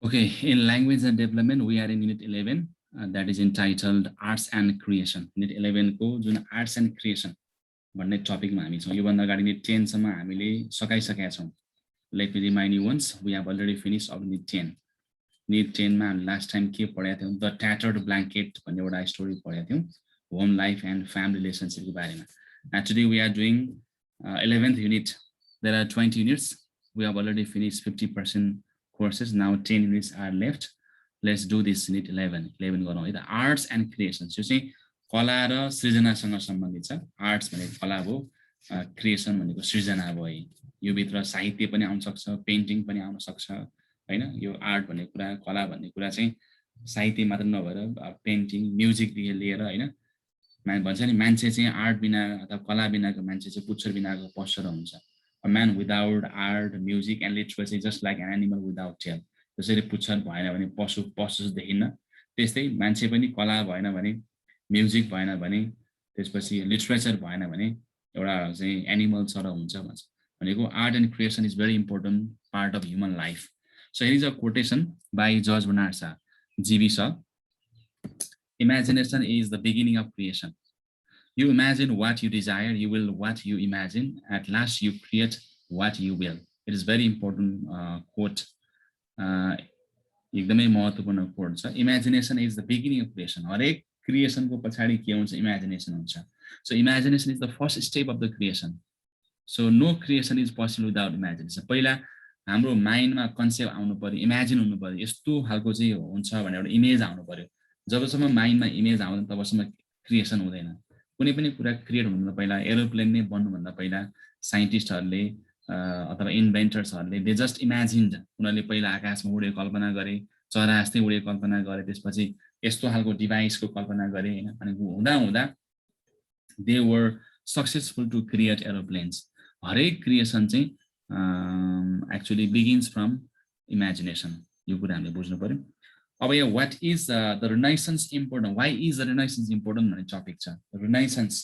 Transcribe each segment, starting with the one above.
Okay, in language and development, we are in unit 11, that is entitled Arts and Creation. Unit 11 को जुन Arts and Creation भन्ने टपिकमा हामी छौँ। योभन्दा अगाडि युनिट 10 सम्म हामीले सकाइसकेका छौँ। Let me remind you once, we have already finished of unit 10. Unit 10 मा हामी लास्ट टाइम के पढेका थियौँ? द ट्याटर्ड ब्ल्याङ्केट भन्ने एउटा स्टोरी पढेका थियौँ, होम लाइफ एन्ड फ्यामिली रिलेसनसिपको बारेमा। And today we are doing 11th unit. There are 20 units. We have already finished 50% courses. Now 10 units are left. Let's do this unit 11. 11 गरौँ है त। आर्ट्स एन्ड क्रिएसन्स, यो चाहिँ कला र सृजनासँग सम्बन्धित छ। आर्ट्स भनेको कला हो, क्रिएसन भनेको सृजना हो है। यो भित्र साहित्य पनि आउन सक्छ, पेन्टिङ पनि आउन सक्छ हैन। यो आर्ट भन्ने कुरा, कला भन्ने कुरा चाहिँ साहित्य मात्र नभएर पेन्टिङ, म्युजिकदेखि लिएर हैन, भन्छ नि मान्छे चाहिँ आर्ट बिना अथवा कला बिनाको मान्छे चाहिँ पुच्छर बिनाको पशु हुन्छ। A man without art, music and literature is just like an animal without tail. जसरी पुच्छर भएन भने पशु पशु देखिन्न, त्यस्तै मान्छे पनि कला भएन भने, म्युजिक भएन भने, त्यसपछि लिटरेचर भएन भने एउटा चाहिँ एनिमल सरह हुन्छ भन्छ। भनेको art and creation is very important part of human life. So here is a quotation by George Bernard Shaw, GB Shaw. Imagination is the beginning of creation. You imagine what you desire, you will what you imagine. At last, you create what you will. It is very important quote. एकदमै महत्त्वपूर्ण quote छ। Imagination is the beginning of creation. हरेक क्रिएसनको पछाडि के हुन्छ? Imagination हुन्छ। So imagination is the first step of the creation. So no creation is possible without imagination. पहिला हाम्रो माइन्डमा कन्सेप्ट आउनु पर्यो, इमेजिन हुनु पर्यो, यस्तो खालको चाहिँ हुन्छ भने एउटा इमेज आउनु पर्यो। जबसम्म माइन्डमा इमेज आउँदैन तबसम्म क्रिएसन हुँदैन। कुनै पनि कुरा क्रिएट हुनुभन्दा पहिला, एरोप्लेन नै बन्नुभन्दा पहिला साइन्टिस्टहरूले अथवा इन्भेन्टर्सहरूले दे जस्ट इमेजिन्ड। उनीहरूले पहिला आकाशमा उडेको कल्पना गरे, चरा जस्तै उडेको कल्पना गरे, त्यसपछि यस्तो खालको डिभाइसको कल्पना गरे हैन। अनि हुँदा हुँदा they were successful to create aeroplanes. हरेक क्रिएसन चाहिँ एक्चुअली बिगिन्स फ्रम इमेजिनेसन। यो कुरा हामीले बुझ्नु पर्यो। अब यो what is the renaissance important, why is the renaissance important भन्ने टपिक छ। रिनाइसेन्स,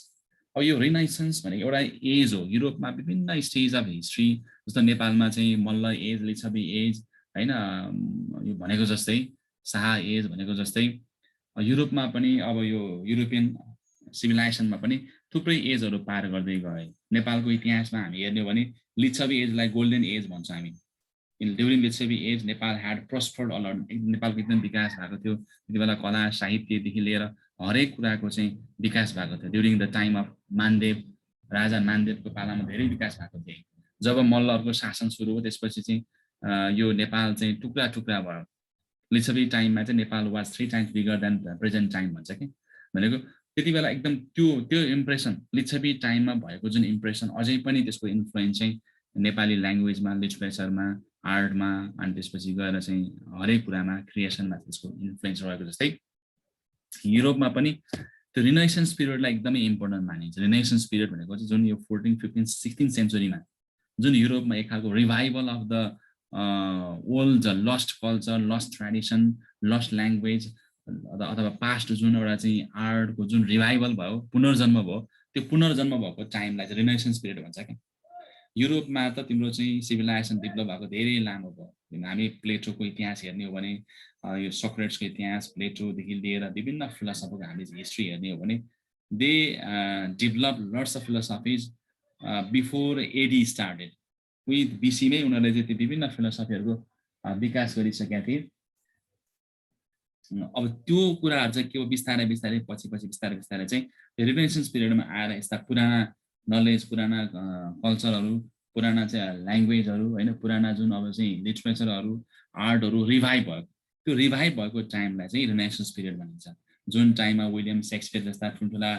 अब यो रिनाइसेन्स भनेको एउटा एज हो। युरोपमा विभिन्न स्टेज अफ हिस्ट्री, जस्तो नेपालमा चाहिँ मल्ल एज, लिच्छवी एज हैन, यो भनेको जस्तै शाह एज भनेको जस्तै युरोपमा पनि अब यो युरोपियन सिभिलाइजेसनमा पनि थुप्रै एजहरू पार गर्दै गए। नेपालको इतिहासमा हामी हेर्ने हो भने लिच्छवी एजलाई गोल्डन एज भन्छ हामी। During Licchavi age Nepal had prospered a lot. नेपालको एकदम विकास भएको थियो। त्यति बेला कला साहित्यदेखि लिएर हरेक कुराको चाहिँ विकास भएको थियो। During the time of Mandev, राजा मानदेवको पालामा धेरै विकास भएको थियो। जब मल्लहरूको शासन सुरु हो त्यसपछि चाहिँ यो नेपाल चाहिँ टुक्रा टुक्रा भयो। लिच्छवी टाइममा चाहिँ Nepal was 3 times bigger than present time भन्छ कि। भनेको त्यति बेला एकदम त्यो इम्प्रेसन, लिच्छवी टाइममा भएको जुन इम्प्रेसन अझै पनि त्यसको इन्फ्लुएन्स चाहिँ नेपाली ल्याङ्ग्वेजमा, लिटरेचरमा, आर्टमा, अनि त्यसपछि गएर चाहिँ हरेक कुरामा, क्रिएसनमा त्यसको इन्फ्लुएन्स रहेको जस्तै युरोपमा पनि त्यो रिनाइसेन्स पिरियडलाई एकदमै इम्पोर्टेन्ट मानिन्छ। रिनाइसेन्स पिरियड भनेको चाहिँ जुन यो 14, 15, 16 सेन्चुरीमा जुन युरोपमा एक खालको revival of the old lost culture, lost tradition, lost language अथवा पास्ट जुन एउटा चाहिँ आर्टको जुन रिभाइभल भयो, पुनर्जन्म भयो, त्यो पुनर्जन्म भएको टाइमलाई चाहिँ रिनाइसेन्स पिरियड भन्छ क्या। युरोपमा त तिम्रो चाहिँ सिभिलाइजेसन डेभलप भएको धेरै लामो भयो। हामी प्लेटोको इतिहास हेर्ने हो भने, यो सोक्रेट्सको इतिहास, प्लेटोदेखि लिएर विभिन्न फिलोसफरको हामी हिस्ट्री हेर्ने हो भने they develop lots of philosophies before AD started. With बिसीमै उनीहरूले चाहिँ त्यो विभिन्न फिलोसफीहरूको विकास गरिसकेका थिए। अब त्यो कुराहरू चाहिँ के हो, बिस्तारै बिस्तारै पछि बिस्तारै बिस्तारै चाहिँ रिनेसेन्स पिरियडमा आएर यस्ता पुराना नलेज, पुराना कल्चरहरू, पुराना चाहिँ ल्याङ्ग्वेजहरू हैन, पुराना जुन अब चाहिँ लिटरेचरहरू, आर्टहरू रिभाइभ भयो। त्यो रिभाइभ भएको टाइमलाई चाहिँ रिनेसेन्स पिरियड भनिन्छ। जुन टाइममा विलियम शेक्सपियर जस्ता ठुल्ठुला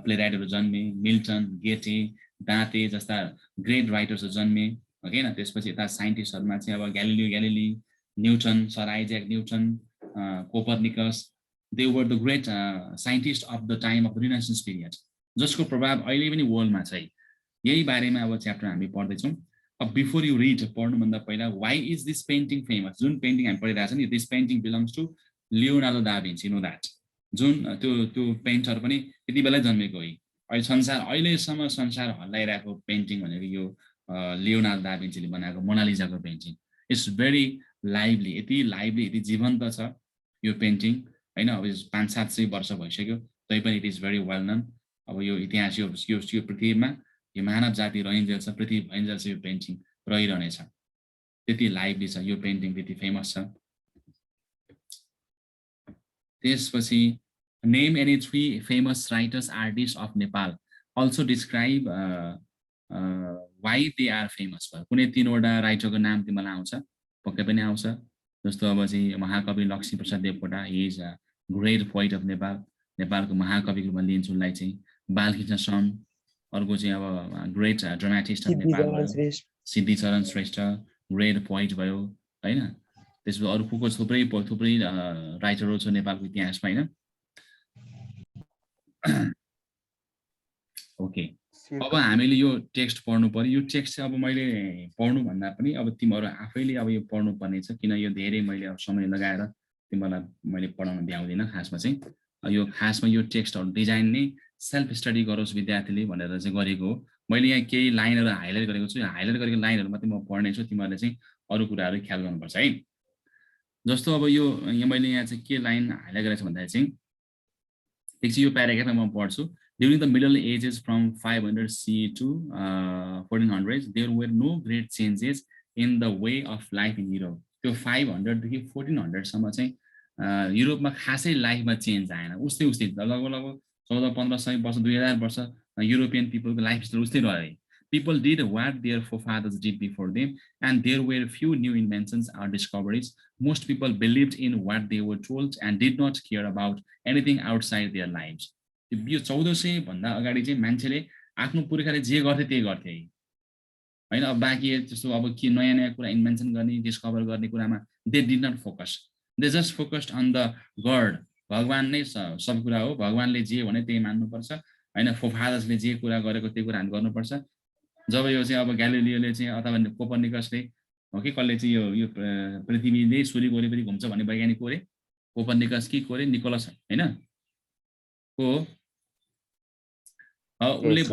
प्लेराइटहरू जन्मे, मिल्टन, गेटे, दाँते जस्ता ग्रेट राइटर्सहरू जन्मे होइन। त्यसपछि यता साइन्टिस्टहरूमा चाहिँ अब Galileo Galilei, Newton, sir Isaac Newton, Copernicus, they were the great scientist of the time of renaissance period, जसको प्रभाव अहिले पनि वर्ल्डमा छ। यही बारेमा अब च्याप्टर हामी पढ्दैछौँ। अब बिफोर यु रिड, पढ्नुभन्दा पहिला why is this painting famous? जुन पेन्टिङ हामी पढिरहेको छ नि, this painting belongs to Leonardo da Vinci, know that. जुन त्यो पेन्टर पनि त्यति बेलै जन्मेको हो। अहिलेसम्म संसार हल्लाइरहेको पेन्टिङ भनेको यो लियोनार्डो दा भिन्चीले बनाएको मोनालिजाको पेन्टिङ। इट्स भेरी लाइभली, यति जीवन्त छ यो पेन्टिङ हैन। अब 500-700 वर्ष भइसक्यो तैपनि it is very well known. अब यो इतिहास यो पृथ्वीमा यो मानव जाति रहिन्जेल छ, पृथ्वी भइन्जेल छ यो पेन्टिङ रहिरहनेछ, त्यति लाइभली छ यो पेन्टिङ, त्यति फेमस छ। त्यसपछि name any 3 famous writers artist of Nepal, also describe why they are famous. कुनै 3वटा राइटरको नाम तिमीलाई आउँछ? पक्कै पनि आउँछ। जस्तो अब चाहिँ महाकवि Laxmiprasad Devkota, he is a great poet of Nepal, नेपालको महाकविको म लिन्छु उसलाई चाहिँ। बालकृष्ण सम, अर्को चाहिँ अब ग्रेट ड्रामाटिस्ट अफ नेपाल भयो सिद्धिचरण श्रेष्ठ, ग्रेट पोइट भयो हैन। त्यसपछि अरू को थुप्रै राइटरहरू छ नेपालको इतिहासमा हैन। ओके, अब हामीले यो टेक्स्ट पढ्नु पर्यो। यो टेक्स्ट चाहिँ अब मैले पढ्नु भन्दा पनि अब तिमीहरू आफैले अब यो पढ्नु पर्ने छ, किन यो धेरै मैले अब समय लगाएर तिमीहरूलाई मैले पढाउन भ्याउँदिनँ। खासमा चाहिँ यो यो टेक्स्टहरू डिजाइन नै सेल्फ स्टडी गरोस् विद्यार्थीले भनेर चाहिँ गरेको हो। मैले यहाँ केही लाइनहरू हाइलाइट गरेको छु, हाइलाइट गरेको लाइनहरू मात्रै म पढ्नेछु, तिमीहरूले चाहिँ अरू कुराहरू ख्याल गर्नुपर्छ है। जस्तो अब यो मैले यहाँ चाहिँ के लाइन हाइलाइट गरेको छु भन्दाखेरि चाहिँ एकछिन यो प्याराग्राफमा म पढ्छु। During the Middle Ages from 500 CE to 1400s, there were no great changes in the way of life in Europe. त्यो 500 देखि 1400 सम्म चाहिँ युरोपमा खासै लाइफमा चेन्ज आएन, उस्तै लगभग 1400-1500 वर्ष 2000 वर्ष युरोपियन पिपलको लाइफ स्टाइल उस्तै रह्यो। People did what their forefathers did before them, and there were few new inventions or discoveries. Most people believed in what they were told and did not care about anything outside their lives. यो 1400 भन्दा अगाडि चाहिँ मान्छेले आफ्नो पुर्खाले जे गर्थे त्यही गर्थे हैन। अब बाँकी जस्तो अब के नयाँ नयाँ कुरा इन्भेन्सन गर्ने डिस्कभर गर्ने कुरामा they did not focus, they just focused on the god. भगवान नै सब कुरा हो, भगवानले जे भने त्यही मान्नुपर्छ हैन। फोरफादर्सले जे कुरा गरेको त्यही कुरा हामी गर्नुपर्छ। जब यो चाहिँ अब ग्यालिलियोले चाहिँ अथवा कोपर्निकसले हो कि कसले चाहिँ यो पृथ्वीले सूर्यको वरिपरि घुम्छ भन्ने वैज्ञानिक को रे? कोपर्निकस कि को रे? निकोलस हैन को उनले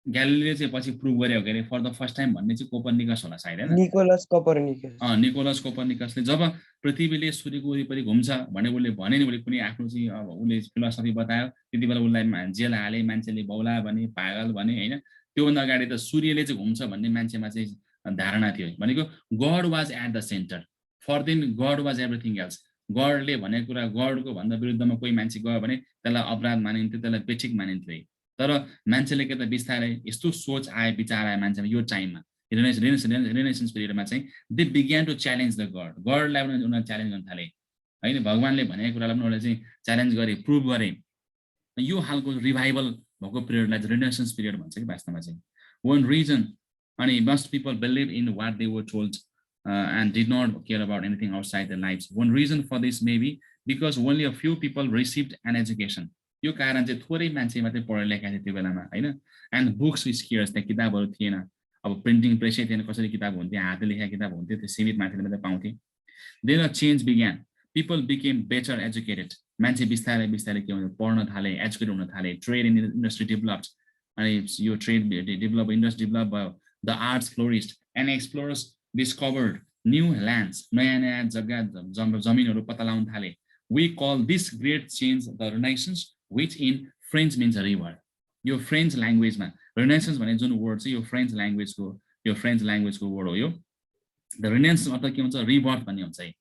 ग्यालिलियो चाहिँ पछि प्रुभ गर्यो के अरे फर द फर्स्ट टाइम भन्ने चाहिँ कोपर्निकस होला सायद हैन, निकोलस कोपर्निकस। निकोलस कोपर्निकसले जब पृथ्वीले सूर्यको वरिपरि घुम्छ भने उसले भने नि, उसले कुनै आफ्नो चाहिँ अब उसले फिलोसफी बतायो, त्यति बेला उसलाई जेल हाले, मान्छेले बौला भने, पागल भने हैन। त्योभन्दा अगाडि त सूर्यले चाहिँ घुम्छ भन्ने मान्छेमा चाहिँ धारणा थियो। भनेको God was at the centre, for them God was everything else. गडले भनेको कुरा, गडको भन्दा विरुद्धमा कोही मान्छे गयो भने त्यसलाई अपराध मानिन्थ्यो, त्यसलाई बेठिक मानिन्थ्यो। तर मान्छेले के त बिस्तारै यस्तो सोच आए, विचार आए मान्छेमा यो टाइममा रेनेसेन्स पिरियडमा चाहिँ दे बिग्यान टु च्यालेन्ज द गड। गडलाई पनि उनीहरूले च्यालेन्ज गर्न थाले हैन, भगवानले भनेको कुरालाई पनि उनीहरूले चाहिँ च्यालेन्ज गरे, प्रुभ गरे। यो हालको रिभाइभल भएको पिरियडलाई चाहिँ रेनेसेन्स पिरियड भन्छ कि वास्तवमा चाहिँ। वान रिजन अनि most people believe in what they were told and did not care about anything outside their lives. One reason for this may be because only a few people received an education. यो कारण चाहिँ थोरै मान्छे मात्रै पढेर लेखेका थिए त्यो बेलामा हैन। एन्ड बुक्स स्कियर्स, त्यहाँ किताबहरू थिएन, अब प्रिन्टिङ प्रेसै थिएन, कसरी किताब हुन्थ्यो, हातले लेखेका किताब हुन्थ्यो, त्यो सीमित मान्छेले मात्रै पाउँथे। देन अ चेन्ज बिग्यान, पिपल बिकेम बेटर एजुकेटेड। मान्छे बिस्तारै बिस्तारै के हुन्छ, पढ्न थाले, एजुकेटेड हुन थाले। ट्रेड इन्डस्ट्री डेभलप्ड, अनि यो ट्रेड डेभलप, इन्डस्ट्री डेभलप भयो। The arts flourished and explorers discovered new lands, नयाँ नयाँ जग्गा जमिनहरू पत्ता लगाउन थाले। We call this great change the Renaissance, which in French means river. यो फ्रेन्च ल्याङ्ग्वेजमा रेनेसेन्स भन्ने जुन वर्ड छ, यो फ्रेन्च ल्याङ्ग्वेजको वर्ड हो यो। द रेनेसेन्स अर्थ के हुन्छ, रिबर्थ भन्ने हुन्छ है।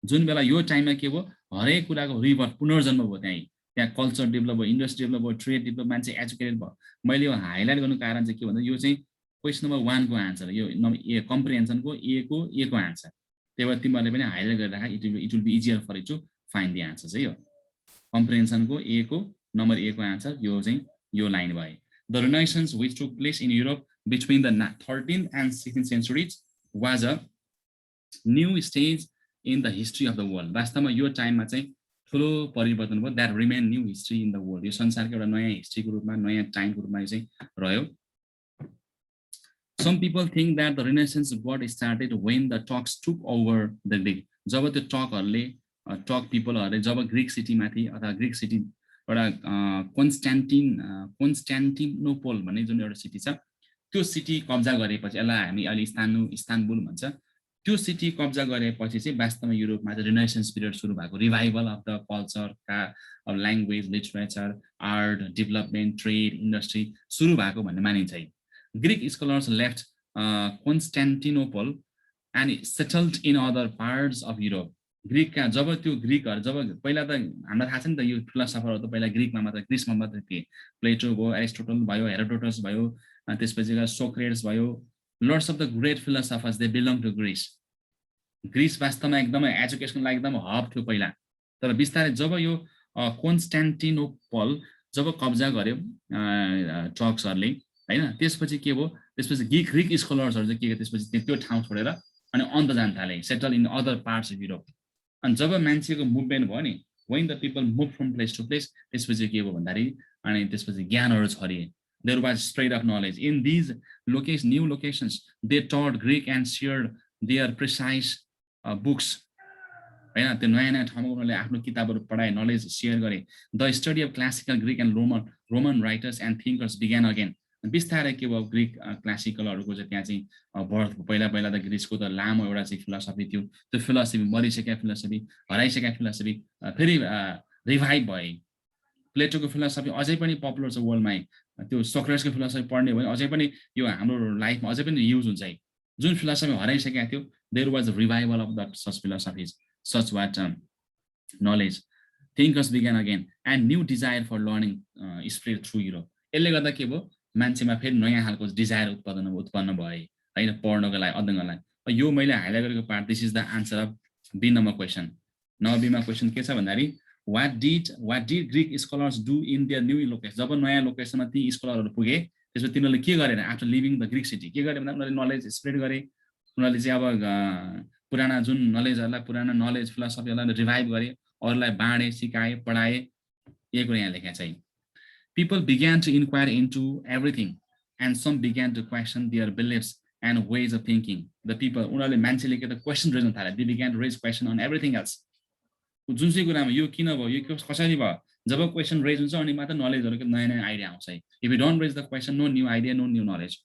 जुन बेला यो टाइममा के भयो, हरेक कुराको रिबर्थ, पुनर्जन्म भयो। त्यहाँ कल्चर डेभलप भयो, इन्डस्ट्री डेभलप भयो, ट्रेड डेभलप, मान्छे एजुकेटेड भयो। मैले यो हाइलाइट गर्नु कारण चाहिँ के भन्दा यो चाहिँ क्वेसन नम्बर 1 को आन्सर, यो ए कम्प्रिहेन्सनको ए को आन्सर। त्यही भएर तिमीहरूले पनि हाइलाइट गरेर राख, it will be easier for you to find the answer चाहिँ। यो कम्प्रिहेन्सनको ए को नम्बर ए को आन्सर यो चाहिँ यो लाइन भयो। The renaissance which took place in Europe between the 13th and 16th centuries was a new stage in the history of the world. वास्तवमा यो टाइममा चाहिँ ठुलो परिवर्तन भयो। That remain new history in the world. यो संसारको एउटा नयाँ हिस्ट्रीको रूपमा, नयाँ टाइमको रूपमा चाहिँ रह्यो। Some people think that the Renaissance got started when the Turks took over the Greek. जब त्यो टक पिपलहरूले जब ग्रिक सिटीमाथि अथवा ग्रिक सिटी एउटा कन्स्ट्यान्टिनोपल भन्ने जुन एउटा सिटी छ, त्यो सिटी कब्जा गरेपछि यसलाई हामी अहिले इस्तानबुल भन्छ। त्यो सिटी कब्जा गरेपछि चाहिँ वास्तवमा युरोपमा चाहिँ रिनेसेन्स पिरियड सुरु भएको, revival of the culture, of language, literature, art, development, trade, industry सुरु भएको भन्ने मानिन्छ है। Greek scholars left Constantinople and settled in other parts of Europe. ग्रिकका जब त्यो ग्रिकहरू जब पहिला त हामीलाई थाहा छ नि त यो फिलोसफरहरू त पहिला ग्रिकमा मात्र ग्रिसमा मात्र थिए। प्लेटो भयो, एरिस्टोटल भयो, हेरोडोटस भयो, त्यसपछि सोक्रेट्स भयो, lords of the great philosophers they belong to Greece. Greece वास्तवमा एकदमै एजुकेसनको लागि एकदम हब थियो पहिला, तर बिस्तारै जब यो कन्स्टेन्टिनोपल जब कब्जा गर्यो टर्क्सहरूले हैन, त्यसपछि के भयो, त्यसपछि ग्रिक स्कलर्सहरू चाहिँ के गर्यो, त्यसपछि त्यो ठाउँ छोडेर अनि अन्त जान थाले, settle in other parts of Europe. अनि जब मान्छेको मुभमेन्ट भयो नि, when the people move from place to place, त्यसपछि के भयो भन्दाखेरि अनि त्यसपछि ज्ञानहरू छरिए। There was spread of knowledge in these new locations. They taught Greek and shared their precise books. हैन, त्यो नयाँ नयाँ ठाउँमा उनीहरूले आफ्नो किताबहरू पढाए, नलेज सेयर गरे। The study of classical Greek and Roman writers and thinkers began again. बिस्तारै के भयो, ग्रिक क्लासिकलहरूको चाहिँ त्यहाँ चाहिँ बर्थ। पहिला त ग्रिसको त लामो एउटा चाहिँ फिलोसफी थियो, त्यो फिलोसफी मरिसकेका फिलोसफी, हराइसकेका फिलोसफी फेरि रिभाइभ भए। प्लेटोको फिलोसफी अझै पनि पपुलर छ वर्ल्डमा, त्यो सोक्रेट्सको फिलोसफी पढ्ने भने अझै पनि यो हाम्रो लाइफमा अझै पनि युज हुन्छ है। जुन फिलोसफी हराइसकेका थियो, there was a revival of the such philosophies, such what knowledge, thinkers began again and new desire for learning spread through Europe. यसले गर्दा के भयो, मान्छेमा फेरि नयाँ खालको डिजायर उत्पन्न भए होइन, पढ्नको लागि, अध्ययनको लागि। यो मैले हाइलाइट गरेको part, this is the answer of B number question. Number बीमा क्वेसन के छ भन्दाखेरि what did Greek scholars do in their new location? जब नयाँ लोकेसनमा ती स्कलरहरू पुगे, त्यसपछि तिनीहरूले के गरेर after living the Greek city के गरे भन्दा उनीहरूले नलेज स्प्रेड गरे। उनीहरूले चाहिँ अब पुराना जुन नलेजहरूलाई, पुराना नलेज फिलोसफीहरूलाई रिभाइभ गरे, अरूलाई बाँडे, सिकाए, पढाए। यही कुरा यहाँ लेखेको छ। People began to inquire into everything and some began to question their beliefs and ways of thinking. The people, उनीहरूले मान्छेले के त क्वेसन रेज्न थाले, they began to raise question on everything else. जुन चाहिँ कुरामा यो किन भयो, यो कसरी भयो, जब क्वेसन रेज हुन्छ अनि मात्र नलेजहरूको नयाँ नयाँ आइडिया आउँछ है। If you don't raise the question, no new idea, no new knowledge.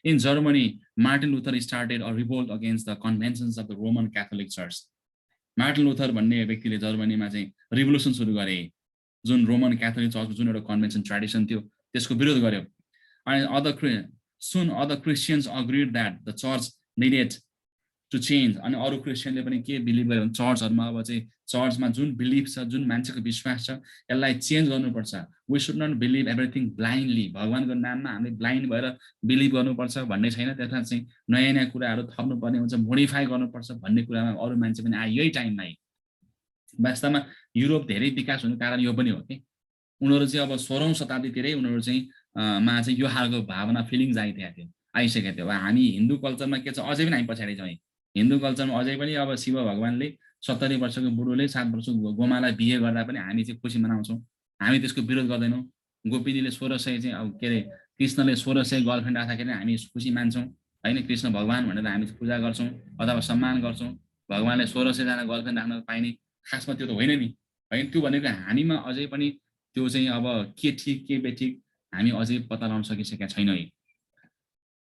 In Germany, Martin Luther started a revolt against the conventions of the Roman Catholic church. Martin Luther भन्ने व्यक्तिले जर्मनीमा चाहिँ रिभोल्युसन सुरु गरे, जुन Roman Catholic चर्चको जुन एउटा convention tradition थियो त्यसको विरोध गर्यो। अनि other Christians agreed that the church needed to change. अनि अरू क्रिस्चियनले पनि के बिलिभ गर्यो भने चर्चहरूमा अब चाहिँ चर्चमा जुन बिलिभ छ, जुन मान्छेको विश्वास छ, यसलाई चेन्ज गर्नुपर्छ। We should not believe everything blindly. भगवानको नाममा हामीले ब्लाइन्ड भएर बिलिभ गर्नुपर्छ भन्ने छैन। त्यसमा चाहिँ नयाँ नयाँ कुराहरू थप्नुपर्ने हुन्छ, मोडिफाई गर्नुपर्छ भन्ने कुरामा अरू मान्छे पनि आयो यही टाइममा। वास्तवमा युरोप धेरै विकास हुनुको कारण यो पनि हो कि उनीहरू चाहिँ अब 16औं शताब्दीतिरै उनीहरू चाहिँ मा चाहिँ यो खालको भावना, फिलिङ्स आइसकेको थियो। अब हामी हिन्दू कल्चरमा के छ, अझै पनि हामी पछाडि छौँ। हिन्दू कल्चरमा अझै पनि अब शिव भगवानले 70 वर्षको बुढोले 7 वर्षको गोमालाई बिहे गर्दा पनि हामी चाहिँ खुसी मनाउँछौँ, हामी त्यसको विरोध गर्दैनौँ। गोपीजीले 1600 चाहिँ अब के अरे कृष्णले 1600 गर्लफ्रेन्ड आउँदाखेरि हामी खुसी मान्छौँ होइन, कृष्ण भगवान भनेर हामी पूजा गर्छौँ अथवा सम्मान गर्छौँ। भगवानले 1600 जना गर्लफ्रेन्ड राख्न पाइने, खासमा त्यो त होइन नि होइन। त्यो भनेको हामीमा अझै पनि त्यो चाहिँ अब के ठिक के बेठिक हामी अझै पत्ता लगाउन सकिसकेका छैनौँ।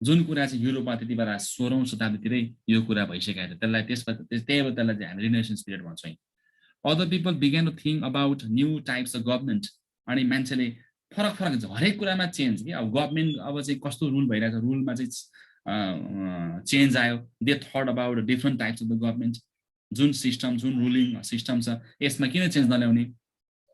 जुन कुरा चाहिँ युरोपमा त्यति बेला 16औं शताब्दीतिरै यो कुरा भइसकेको थियो, त्यसलाई त्यही अब त्यसलाई चाहिँ हामी रिनेसेन्स पिरियड भन्छौँ। Other people began to think about new types of government. अनि मान्छेले फरक हरेक कुरामा चेन्ज कि अब गभर्मेन्ट अब चाहिँ कस्तो रुल भइरहेछ, रुलमा चाहिँ चेन्ज आयो। They thought about different types of the government. जुन सिस्टम, जुन रुलिङ सिस्टम छ यसमा किन चेन्ज नल्याउने,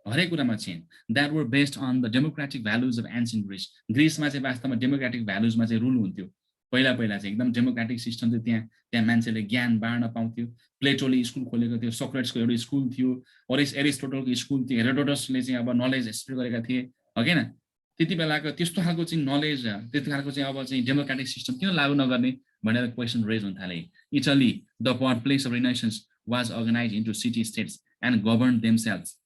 हरेक कुरामा change. That were based on the democratic values of ancient Greece. ग्रिसमा चाहिँ वास्तवमा डेमोक्रेटिक भ्यालुजमा चाहिँ रुल हुन्थ्यो। पहिला चाहिँ एकदम डेमोक्रेटिक सिस्टम थियो। त्यहाँ मान्छेले ज्ञान बाँड्न पाउँथ्यो। प्लेटोले स्कुल खोलेको थियो, सोक्रेट्सको एउटा स्कुल थियो, एरिस्टोटलको स्कुल थियो, हेरोडोटसले चाहिँ अब नलेज स्प्रेड गरेका थिए होइन। त्यति बेलाको त्यस्तो खालको चाहिँ नलेज, त्यति खालको चाहिँ अब चाहिँ डेमोक्रेटिक सिस्टम किन लागू नगर्ने भनेर क्वेसन रेज हुन थाले। Italy, the birth place of Renaissance was organise into city states and govern themselves.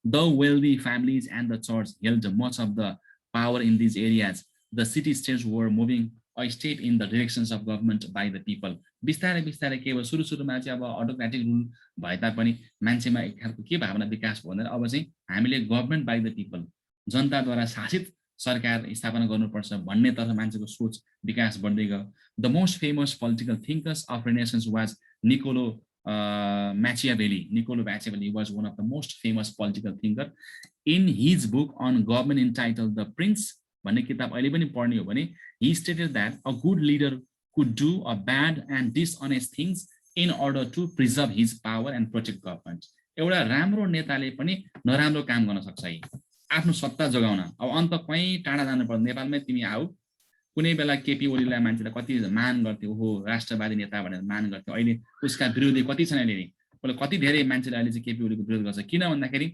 The wealthy families and the church held much of the power in these areas. The city-states were moving a step in the directions of government by the people. बिस्तारै के भयो, सुरुमा चाहिँ अब autocratic rule भए तापनि मान्छेमा एक खालको के भावना विकास भयो भन्दा अब चाहिँ हामीले गभर्मेन्ट बाई द पिपल, जनताद्वारा शासित सरकार स्थापना गर्नुपर्छ भन्नेतर्फ मान्छेको सोच विकास बढ्दै गयो the most famous political thinkers of renaissance was Niccolo Machiavelli was one of the most famous political thinker. In his book on government entitled The Prince, भन्ने किताब अहिले पनि पढ्ने हो भने he stated that a good leader could do a bad and dishonest things in order to preserve his power and protect government. एउटा राम्रो नेताले पनि नराम्रो काम गर्न सक्छ है आफ्नो सत्ता जोगाउन अब अन्त कहीँ टाढा जानु पर्छ नेपालमै तिमी आऊ कुनै बेला केपी ओलीलाई मान्छेले कति मान गर्थ्यो ओहो राष्ट्रवादी नेता भनेर मान गर्थ्यो अहिले उसका विरोधी कति छन् अहिले उसले कति धेरै मान्छेले अहिले चाहिँ केपी ओलीको विरोध गर्छ किन भन्दाखेरि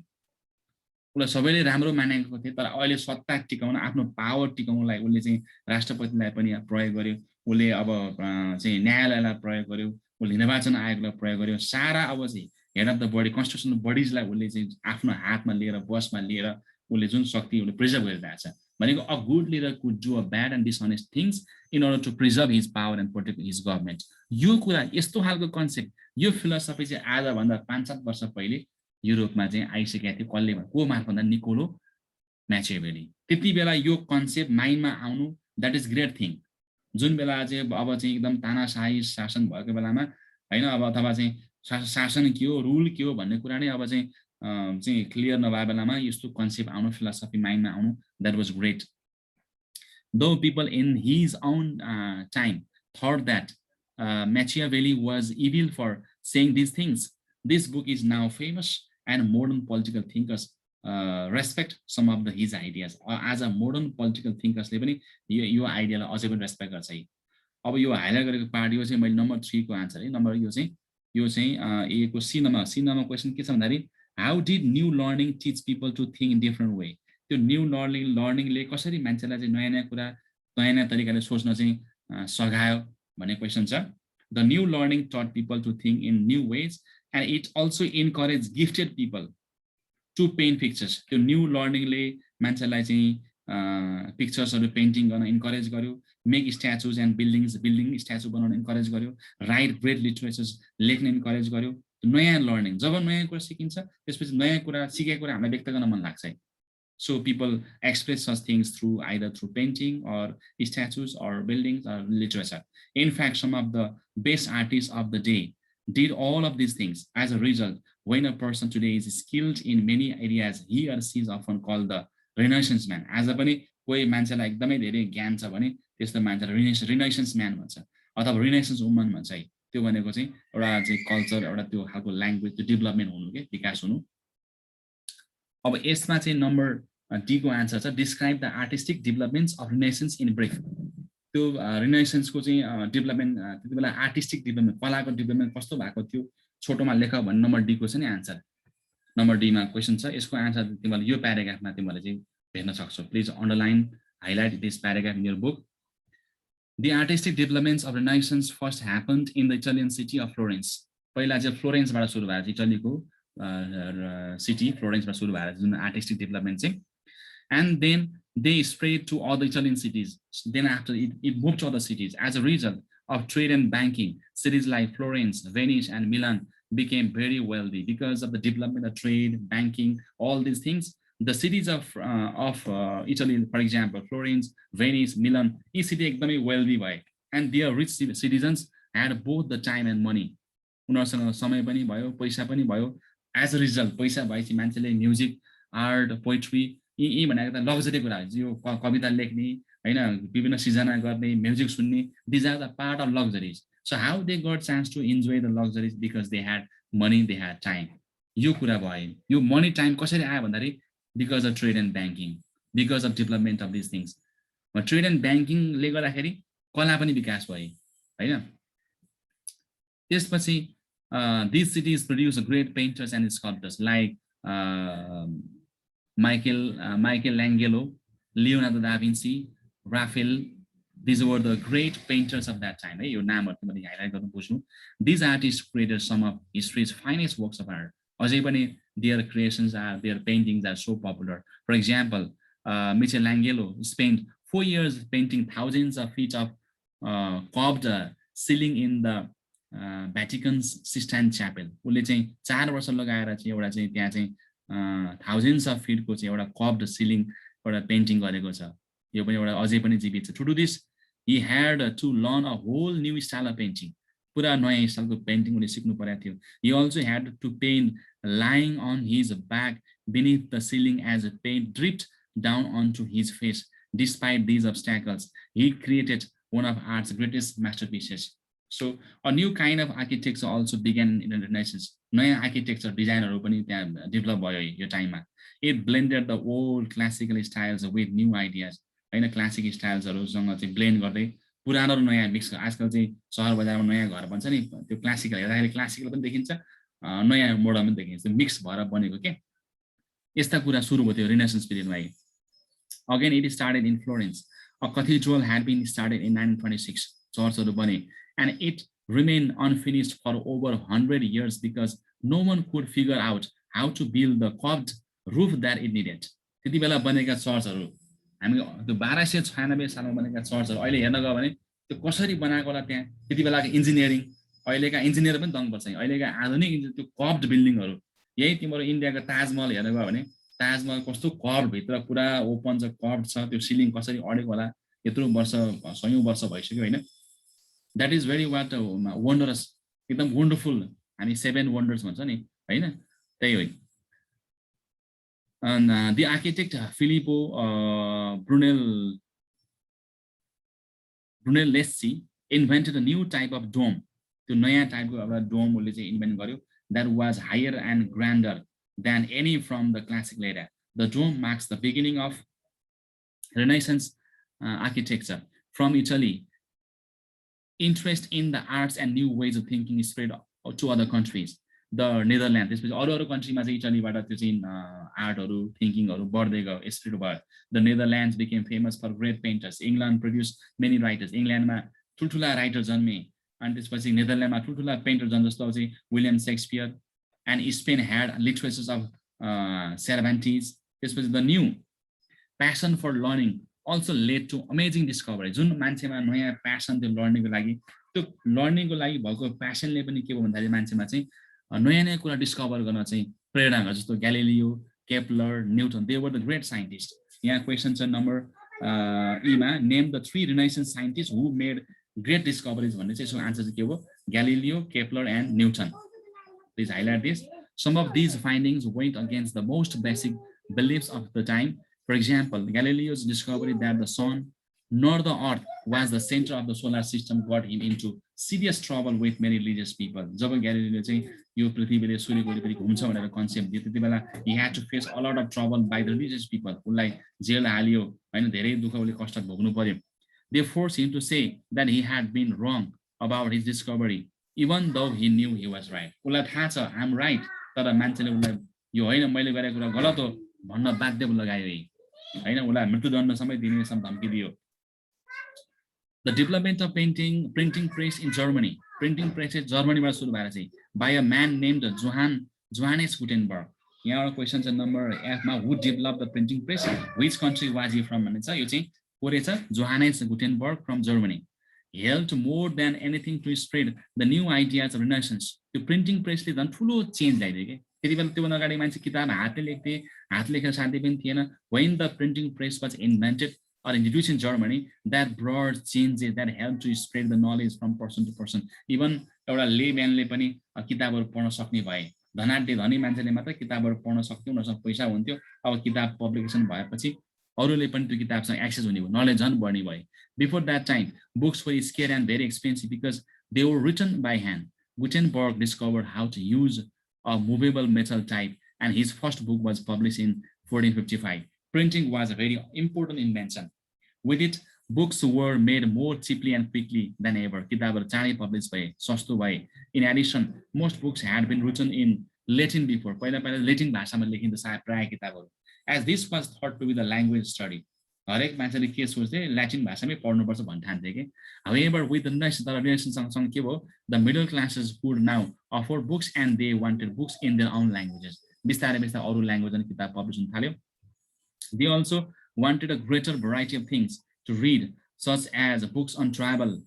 उसलाई सबैले राम्रो मानेको थियो तर अहिले सत्ता टिकाउन आफ्नो पावर टिकाउनलाई उसले चाहिँ राष्ट्रपतिलाई पनि प्रयोग गर्यो उसले अब चाहिँ न्यायालयलाई प्रयोग गर्यो उसले निर्वाचन आयोगलाई प्रयोग गर्यो सारा अब चाहिँ head of the body constitutional बडिजलाई उसले चाहिँ आफ्नो हातमा लिएर बसमा लिएर उसले जुन शक्ति उसले प्रिजर्भ गरिरहेछ भनेको a good leader could do a bad and dishonest things in order to preserve his power and protect his government यो कुरा यस्तो खालको कन्सेप्ट यो फिलोसफी चाहिँ आजभन्दा 5-7 वर्ष पहिले युरोपमा चाहिँ आइसकेको थियो कसले को मार्फत भन्दा निकोलो म्याचियाभेली त्यति बेला यो कन्सेप्ट माइन्डमा आउनु द्याट इज ग्रेट थिङ जुन बेला चाहिँ अब चाहिँ एकदम तानाशाही शासन भएको बेलामा होइन अब अथवा चाहिँ शासन के हो रुल के हो भन्ने कुरा नै अब चाहिँ क्लियर नभए बेलामा यस्तो कन्सेप्ट आउनु फिलोसफी माइन्डमा आउनु द्याट वाज ग्रेट दो people in his own time thought that Machiavelli was evil for saying these things. This book is now famous and modern political thinkers respect some of his ideas. As a modern political thinkers ले पनि यो आइडियालाई अझै पनि respect गर्छ है अब यो highlight गरेको पार्ट यो चाहिँ मैले नम्बर 3 को आन्सर है नम्बर यो चाहिँ ए को सी नम्बर क्वेशन के छ भन्दाखेरि how did new learning teach people to think in different way त्यो न्यू लर्निङले कसरी मान्छेलाई चाहिँ नयाँ कुरा नयाँ तरिकाले सोच्न चाहिँ सघायो भन्ने क्वेसन छ the new learning taught people to think in new ways and it also encourage gifted people to paint pictures त्यो न्यू लर्निङले मान्छेलाई चाहिँ पिक्चर्सहरू पेन्टिङ गर्न इन्करेज गर्यो make statues and building statue बनाउन इन्करेज गर्यो राइट ग्रेट लिटरेचर्स लेख्न इन्करेज गर्यो नयाँ लर्निङ जब नयाँ कुरा सिकिन्छ त्यसपछि नयाँ कुरा सिकेको कुरा हामीलाई व्यक्त गर्न मन लाग्छ है So people express such things through either through painting or statues or buildings or literature. In fact, some of the best artists of the day did all of these things. As a result, when a person today is skilled in many areas, he or she is often called the Renaissance man. As a पनि कोही मान्छेलाई एकदमै धेरै ज्ञान छ भने त्यस्तो मान्छेलाई Renaissance man भन्छ अथवा Renaissance woman भन्छ है त्यो भनेको चाहिँ एउटा चाहिँ कल्चर एउटा त्यो खालको ल्याङ्ग्वेज त्यो डेभलपमेन्ट हुनु के विकास हुनु अब यसमा चाहिँ नम्बर डी को आन्सर छ describe the artistic developments of Renaissance in brief त्यो रिनेसेन्सको चाहिँ डेभलपमेन्ट त्यति बेला आर्टिस्टिक डेभलपमेन्ट कलाको डेभलपमेन्ट कस्तो भएको थियो छोटोमा लेख भन्ने नम्बर डी को छ नि आन्सर नम्बर डीमा क्वेसन छ यसको आन्सर तिमीले यो प्याराग्राफमा तिमीले चाहिँ हेर्न सक्छौ please underline highlight this paragraph in your book the artistic developments of Renaissance first happened in the Italian city of Florence पहिला चाहिँ फ्लोरेन्सबाट सुरु भएको इटालीको सिटी फ्लोरेन्सबाट सुरु भएको जुन आर्टिस्टिक डेभलपमेन्ट चाहिँ and then they spread to other Italian cities. Then after it moved to other cities. As a result of trade and banking, cities like Florence, Venice, and Milan became very wealthy because of the development of trade, banking, all these things. The cities of Italy, for example, Florence, Venice, Milan, each city एकदमै wealthy भयो, and their rich citizens had both the time and money. उनीहरूसँग समय पनि भयो, पैसा पनि भयो. As a result, पैसा भएपछि मान्छेले म्युजिक, आर्ट, पोइट्री यी भनेको त लग्जरी कुरा हो यो कविता लेख्ने हैन विभिन्न सिर्जना गर्ने म्युजिक सुन्ने these are the part of luxuries so how they got chance to enjoy the luxuries because they had money they had time यो कुरा भयो यो मनी टाइम कसरी आयो भन्दाखेरि because of trade and banking because of development of this things trade and ब्याङ्किङले गर्दाखेरि कला पनि विकास भयो हैन त्यसपछि this cities produce great painters and sculptors like Michelangelo, Leonardo da Vinci, Raphael, these were the great painters of that time. Your name highlight. These artists created some of history's finest works of art. Their creations their paintings are so popular. For example, Michelangelo spent 4 years painting thousands of feet of carved ceiling in the Vatican's Sistine Chapel. उसले चाहिँ 4 वर्ष लगाएर चाहिँ एउटा चाहिँ त्यहाँ चाहिँ thousands of feet को चाहिँ एउटा कर्भ्ड सिलिङ एउटा पेन्टिङ गरेको छ यो पनि एउटा अझै पनि जीवित छ to do this he had to learn a whole new style of painting पुरा नयाँ स्टाइलको पेन्टिङ उले सिक्नु परेको थियो he also had to paint lying on his back beneath the ceiling as a paint dripped down onto his face despite these obstacles he created one of art's greatest masterpieces so a new kind of architecture also began in the Renaissance नयाँ architecture डिजाइनहरु पनि त्यहाँ develop भयो यो टाइममा it blended the old classical styles with new ideas हैन classic स्टाइल्सहरुसँग चाहिँ blend गर्दै पुरानो र नयाँ मिक्स आजकल चाहिँ सहर बजारमा नयाँ घर भन्छ नि त्यो क्लासिकल हेर्दाखेरि क्लासिकल पनि देखिन्छ नयाँ मोडल पनि देखिन्छ मिक्स भएर बनेको के यस्ता कुरा सुरु भयो रिनेसान्स पिरियडमा again it started in Florence a cathedral had been started in 1926 चर्चहरु बने and it remained unfinished for over 100 years because no one could figure out how to build the curved roof that it needed त्यति बेला बनेका चर्चहरु हामी त्यो 1296 सालमा बनेका चर्चहरु अहिले हेर्न गयो भने त्यो कसरी बनाएको होला त्यहाँ त्यति बेलाको इन्जिनियरिङ अहिलेका इन्जिनियर पनि दङ पर्छ अहिलेका आधुनिक त्यो कर्भड बिल्डिङहरु यही तिम्रो इन्डियाको ताजमहल हेर्न गयो भने ताजमहल कस्तो कर्भ भित्र पुरा ओपन छ कर्भ छ त्यो सिलिङ कसरी अडेको होला यत्रो वर्ष सयौं वर्ष भइसक्यो हैन that is very what wondrous एकदम वन्डरफुल हामी 7 वन्डर्स भन्छ नि हैन त्यही हो and the architect Filippo Brunelleschi invented a new type of dome त्यो नयाँ टाइपको एउटा डोम उले चाहिँ इन्भेन्ट गर्यो that was higher and grander than any from the classical era the dome marks the beginning of Renaissance architecture from Italy interest in the arts and new ways of thinking spread to other countries the Netherlands त्यसपछि अरु कन्ट्रीमा चाहिँ इटलीबाट त्यो चाहिँ आर्टहरु थिंकिङहरु बढ्दै गयो spread भयो the Netherlands became famous for great painters England produced many writers इंग्ल्यान्डमा ठुलठुला राइटर जन्मे अनि त्यसपछि नेदरल्यान्डमा ठुलठुला पेन्टर जन जस्तो चाहिँ William Shakespeare and Spain had literatures of Cervantes त्यसपछि the new passion for learning also led to amazing discovery जुन मान्छेमा नयाँ प्यासन त्यो लर्निङको लागि त्यो लर्निङको लागि भएको प्यासनले पनि के भयो भन्दाखेरि मान्छेमा चाहिँ नयाँ नयाँ कुरा डिस्कभर गर्न चाहिँ प्रेरणा गर्छ जस्तो Galileo Kepler Newton they were the great scientist यहाँ क्वेशन छ नम्बर ई मा name the 3 Renaissance scientist who made great discoveries भन्ने चाहिँ यसको आन्सर चाहिँ के हो Galileo Kepler and Newton please highlight this some of this findings went against the most basic beliefs of the time For example, Galileo's discovery that the sun nor the earth was the center of the solar system got him into serious trouble with many religious people. जब Galileo चाहिँ यो पृथ्वीले सूर्यको वरिपरि घुम्छ भनेर concept दियो त्यतिबेला he had to face a lot of trouble by the religious people. उलाई जेल हालियो हैन धेरै दुःख उले कष्ट भोग्नु पर्यो. They forced him to say that he had been wrong about his discovery even though he knew he was right. उलाई थाहा छ I'm right तर मान्छेले उलाई यो हैन मैले गरेको कुरा गलत हो भन्न बाध्य लगायो हैन उलाई मृत्युदण्ड समेत दिने धम्की दियो The development of printing press in Germany printing press जर्मनीबाट सुरु भएर चाहिँ by a man named Johannes Gutenberg यहाँ एउटा क्वेशन छ नम्बर एफ मा who developed the printing press which country was he from भन्ने छ यो चाहिँ को रहेछ Johannes Gutenberg from Germany he helped more than anything to spread the new ideas of Renaissance त्यो printing press ले झन् ठुलो चेन्ज ल्याइदियो के त्यतिबेला त्यो अगाडि मान्छे किताब हातले लेख्थे हात लेखेर साध्य पनि थिएन when the printing press was invented or introduced in Germany that brought changes that helped to spread the knowledge from person to person even एउटा लेम्यानले पनि किताबहरु पढ्न सक्ने भए धनाढ्य धनी मान्छेले मात्र किताबहरु पढ्न सक्थ्यो उनीहरुसँग पैसा हुन्थ्यो अब किताब पब्लिकेसन भएपछि अरूले पनि त्यो किताबसँग एक्सेस हुने भयो नलेज झन् बढ्ने भयो before that time books were scarce and very expensive because they were written by hand Gutenberg discovered how to use a movable metal type and his first book was published in 1455 printing was a very important invention with it books were made more cheaply and quickly than ever किताबहरु चाँडै publish भए सस्तो भए in addition most books had been written in Latin before पहिला Latin भाषामा लेखिन्थ्यो प्राय किताबहरु as this was thought to be the language study हरेक मान्छेले के सोच्थे ल्याटिन भाषामै पढ्नुपर्छ भन्न ठान्थे के however with the Renaissance सँग के भयो the middle classes could now afford books and they wanted books in their own languages बिस्तारै बिस्तारै अरु ल्याङ्ग्वेजमा किताब पब्लिश हुन थाल्यो they also wanted a greater variety of things to read such as books on travel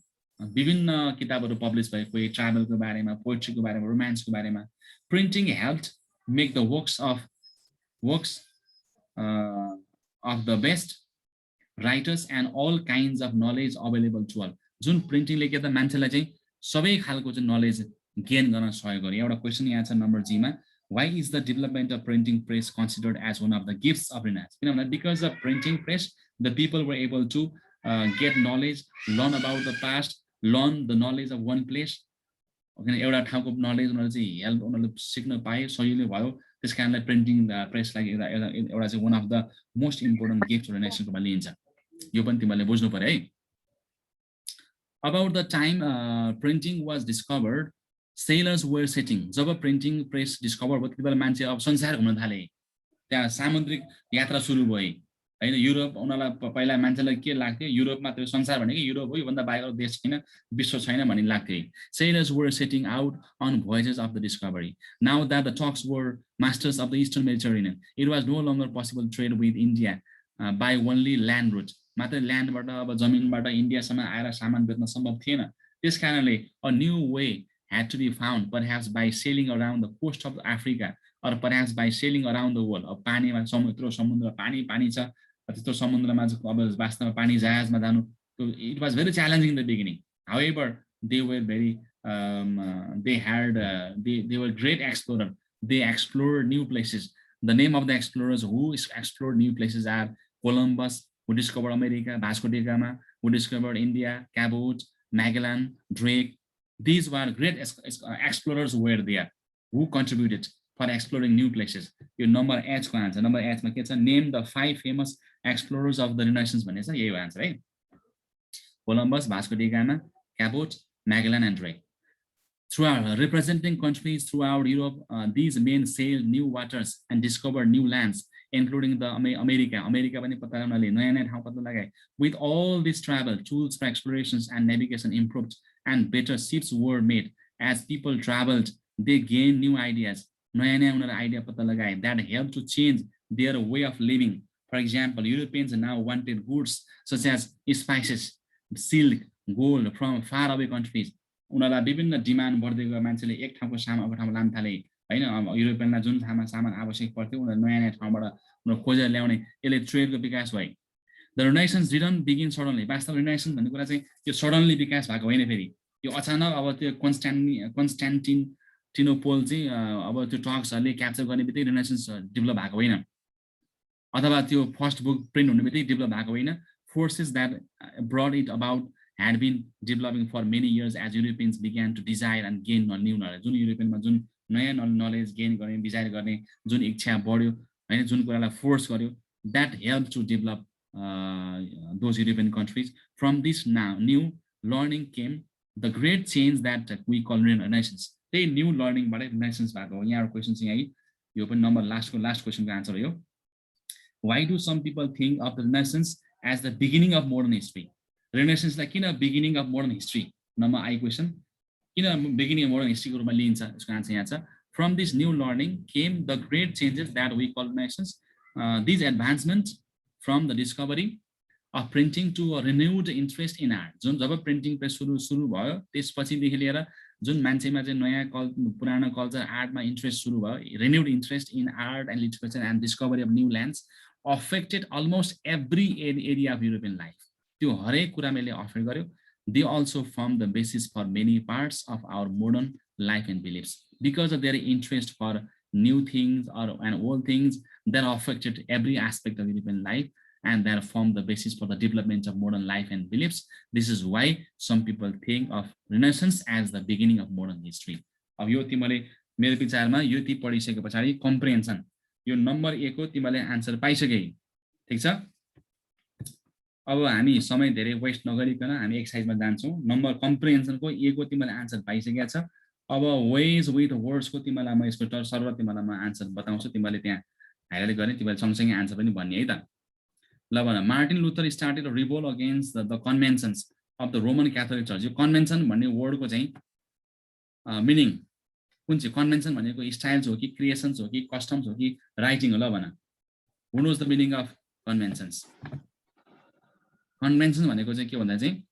विभिन्न किताबहरु publish भए कोही ट्राभलको बारेमा पोएट्रीको बारेमा रोमान्सको बारेमा printing helped make the works of the best writers and all kinds of knowledge available to all. जुन प्रिन्टिङले के त मान्छेलाई चाहिँ सबै खालको चाहिँ नलेज गेन गर्न सहयोग गर्यो. एउटा क्वेसन यहाँ छ नम्बर जी मा, why is the development of printing press considered as one of the gifts of Renaissance? किनभने because of printing press the people were able to get knowledge, learn about the past, learn the knowledge of one place. Okay, एउटा ठाउँको knowledge उनीहरूले चाहिँ help उनीहरूले सिक्न पाए, सजिलो भयो. त्यस कारणले प्रिन्टिङ प्रेसलाई एउटा चाहिँ one of the most important gift रेनेसन्सको रूपमा लिइन्छ. यो पनि तिमीहरूले बुझ्नु पर्यो है. About the time printing was discovered, sailors were setting. Job printing press discover भयो त्यतिबेला मान्छे अब संसार घुम्न थाले. त्यहाँ सामुद्रिक यात्रा सुरु भयो हैन. युरोप उनीहरूलाई पहिला मान्छेलाई के लाग्थ्यो, युरोपमा त्यो संसार भनेको युरोप हो, योभन्दा बाहिर अरू देश छैन, विश्व छैन भन्ने लाग्थ्यो. Sailors were setting out on voyages of the discovery. Now that the Turks were masters of the Eastern Mediterranean, it was no longer possible to trade with India by only land route. मात्र ल्यान्डबाट अब जमिनबाट इन्डियासम्म आएर सामान बेच्न सम्भव थिएन. त्यस कारणले a new way had to be found, perhaps by sailing around the coast of Africa or perhaps by sailing around the world. अब पानीमा समुद्र पानी छ, त्यस्तो समुद्रमा अब वास्तवमा पानी जहाजमा जानु, it was very challenging in the beginning. However, they were very they were great explorers. They explored new places. The name of the explorers who explored new places are Columbus, who discovered America, Vasco da Gama, who discovered India, Cabot, Magellan, Drake. These were great explorers who were there, who contributed for exploring new places. Your number H को answer. Number H में के छ? Name the 5 famous explorers of the Renaissance भन्ने छ. यही हो answer है. Columbus, Vasco da Gama, Cabot, Magellan, and Drake. Throughout representing countries throughout Europe, these men sailed new waters and discovered new lands, including the America पनि पत्ता लगाउनले नयाँ नयाँ ठाउँ पत्ता लगाए. With all this travel, tools for explorations and navigation improved, and better ships were made. As people traveled, they gained new ideas. नयाँ नयाँ उनीहरू आइडिया पत्ता लगाए that helped to change their way of living. For example, Europeans now wanted goods such as spices, silk, gold from faraway countries. उनीहरूलाई विभिन्न demand बढ्दै गयो. मान्छेले एक ठाउँको सामान अर्को ठाउँमा लान थाले हैन. अब युरोपियनलाई जुन ठाउँमा सामान आवश्यक पर्थ्यो उनीहरू नयाँ नयाँ ठाउँबाट उनीहरू खोजेर ल्याउने, यसले ट्रेडको विकास भयो. The Renaissance didn't begin suddenly. वास्तवमा रेनेसान्स भन्ने कुरा चाहिँ त्यो सडनली विकास भएको होइन. फेरि यो अचानक अब त्यो कन्स्टान्टिनोपल चाहिँ अब त्यो टर्क्सहरूले क्याप्चर गर्ने बित्तिकै रेनेसान्स डेभलप भएको होइन, अथवा त्यो फर्स्ट बुक प्रिन्ट हुने बित्तिकै डेभलप भएको होइन. Forces that brought it about had been developing for many years as Europeans began to desire and gain new knowledge. जुन युरोपियनमा जुन नयाँ नलेज गेन गर्ने, डिजायर गर्ने जुन इच्छा बढ्यो हैन, जुन कुरालाई फोर्स गर्यो, that helped to develop those European countries. From this now new learning came the great change that we call Renaissance. त्यही न्यू लर्निङबाट रेनेसान्स भएको हो. यहाँ क्वेशन चाहिँ है, यो पनि नम्बर लास्ट क्वेशनको आन्सर हो. Why do some people think of the Renaissance as the beginning of modern history? Renaissance like किन beginning of modern history? Number I question. किन beginning of modern history को रूपमा लिन्छ? यसको आन्सर यहाँ छ. From this new learning came the great changes that we call Renaissance. These advancements from the discovery of printing to a renewed interest in art. जुन जब printing press सुरु भयो त्यसपछिदेखि लिएर जुन मान्छेमा चाहिँ नयाँ पुरानो कल्चर आर्टमा इन्ट्रेस्ट सुरु भयो, renewed interest in art and literature and discovery of new lands affected almost every area of European life. त्यो हरेक कुरामा यसले अफेक्ट गर्यो. They also form the basis for many parts of our modern life and beliefs. Because of their interest for new things and old things that affected every aspect of European life, and that form the basis for the development of modern life and beliefs. This is why some people think of Renaissance as the beginning of modern history. अब यो तिमीले मेरो विचारमा यो ती पढिसके पछाडी comprehension यो number 1 को तिमीले आन्सर पाइसके. ठीक छ. अब हामी समय धेरै वेस्ट नगरिकन हामी एक्सरसाइजमा जान्छौं. नम्बर कम्प्रिहेन्सन को 1 को तिमीले आन्सर पाइसकेका छ. अब वेज विथ वर्ड्स को तिमीलाई म यसको सर्व तिमीलाई म आन्सर बताउँछु. तिमीले त्यहाँ हाइलाइट गर्ने, तिमीले सँगसँगै आन्सर पनि भन्ने है त. ल भन. Martin Luther started a revolt against the conventions of the Roman Catholic church. यो कन्भेन्सन भन्ने वर्डको चाहिँ मिनिङ कुन चाहिँ? कन्भेन्सन भनेको स्टाइल्स हो कि क्रिएसन्स हो कि कस्टम्स हो कि राइटिङ हो? ल भन. Who knows the meaning of conventions? Convention भनेको चाहिँ के भन्दा चाहिँ